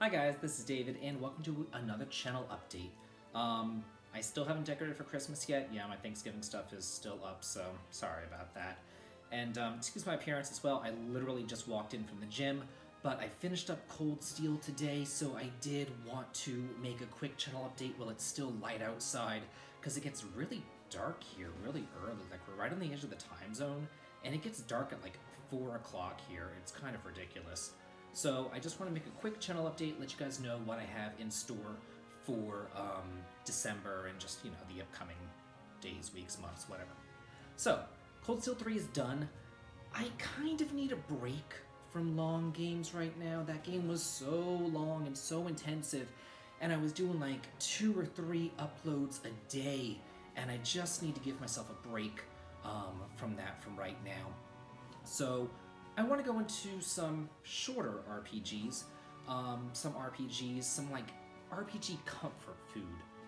Hi guys, this is David, and welcome to another channel update. I still haven't decorated for Christmas yet. Yeah, my Thanksgiving stuff is still up, so sorry about that. And excuse my appearance as well. I literally just walked in from the gym, but I finished up Cold Steel today, so I did want to make a quick channel update while it's still light outside, because it gets really dark here really early. Like, we're right on the edge of the time zone, and it gets dark at like 4 o'clock here. It's kind of ridiculous. So I just want to make a quick channel update, let you guys know what I have in store for December and just, the upcoming days, weeks, months, whatever. So, Cold Steel 3 is done. I kind of need a break from long games right now. That game was so long and so intensive, and I was doing like 2 or 3 uploads a day, and I just need to give myself a break from right now. So, I want to go into some shorter RPGs, some like RPG comfort food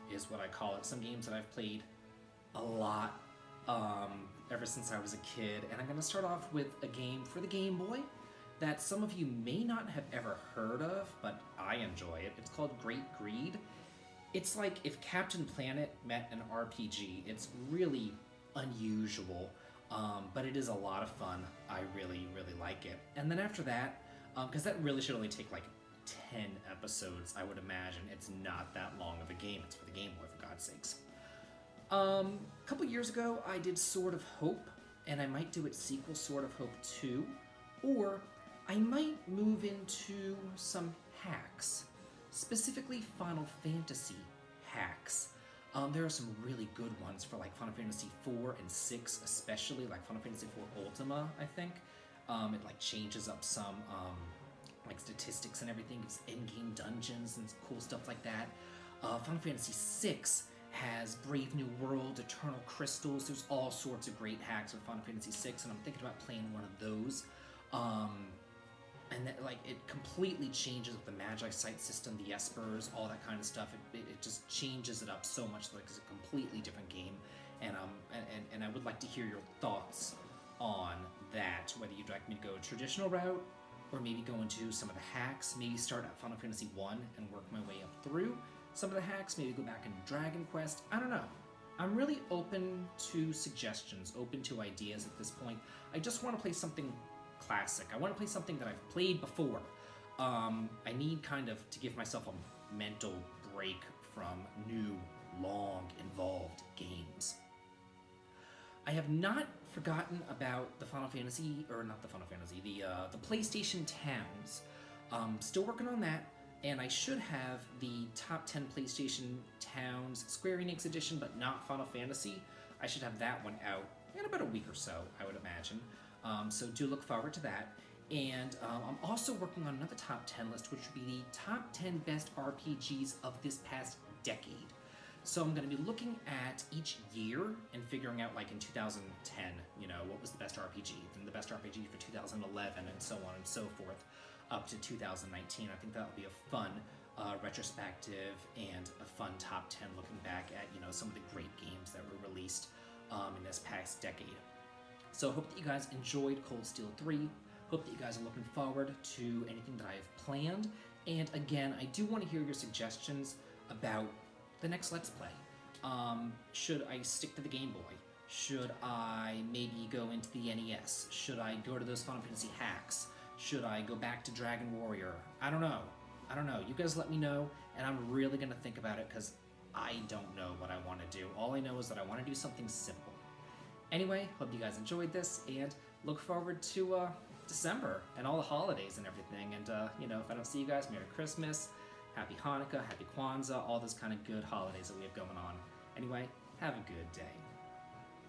is what I call it. Some games that I've played a lot ever since I was a kid, and I'm going to start off with a game for the Game Boy that some of you may not have ever heard of, but I enjoy it. It's called Great Greed. It's like if Captain Planet met an RPG. It's really unusual. But it is a lot of fun. I really, really like it. And then after that, because that really should only take like 10 episodes, I would imagine. It's not that long of a game. It's for the Game Boy, for God's sakes. A couple years ago, I did Sword of Hope, and I might do its sequel, Sword of Hope 2, or I might move into some hacks, specifically Final Fantasy hacks. There are some really good ones for like Final Fantasy 4 and 6, especially like Final Fantasy 4 Ultima, I think. It like changes up some like statistics and everything. It's in-game dungeons and cool stuff like that. Final Fantasy 6 has Brave New World, Eternal Crystals. There's all sorts of great hacks with Final Fantasy 6, and I'm thinking about playing one of those. And that, like, it completely changes with the Magi Sight system, the Espers, all that kind of stuff. It just changes it up so much that it's a completely different game. And I would like to hear your thoughts on that, whether you'd like me to go a traditional route, or maybe go into some of the hacks, maybe start at Final Fantasy 1 and work my way up through some of the hacks, maybe go back into Dragon Quest. I don't know. I'm really open to suggestions, open to ideas at this point. I just want to play something classic. I want to play something that I've played before. I need kind of to give myself a mental break from new, long, involved games. I have not forgotten about the Final Fantasy, or not the Final Fantasy, the PlayStation Towns. Still working on that, and I should have the top 10 PlayStation Towns Square Enix edition, but not Final Fantasy. I should have that one out in about a week or so, I would imagine. So do look forward to that. And I'm also working on another top 10 list, which would be the top 10 best RPGs of this past decade. So I'm going to be looking at each year and figuring out, like in 2010, what was the best RPG, then the best RPG for 2011, and so on and so forth, up to 2019. I think that would be a fun retrospective and a fun top 10 looking back at, some of the great games that were released in this past decade. So I hope that you guys enjoyed Cold Steel 3. Hope that you guys are looking forward to anything that I have planned. And again, I do want to hear your suggestions about the next Let's Play. Should I stick to the Game Boy? Should I maybe go into the NES? Should I go to those Final Fantasy hacks? Should I go back to Dragon Warrior? I don't know. You guys let me know, and I'm really going to think about it because I don't know what I want to do. All I know is that I want to do something simple. Anyway, hope you guys enjoyed this, and look forward to December and all the holidays and everything. And, if I don't see you guys, Merry Christmas, Happy Hanukkah, Happy Kwanzaa, all those kind of good holidays that we have going on. Anyway, have a good day.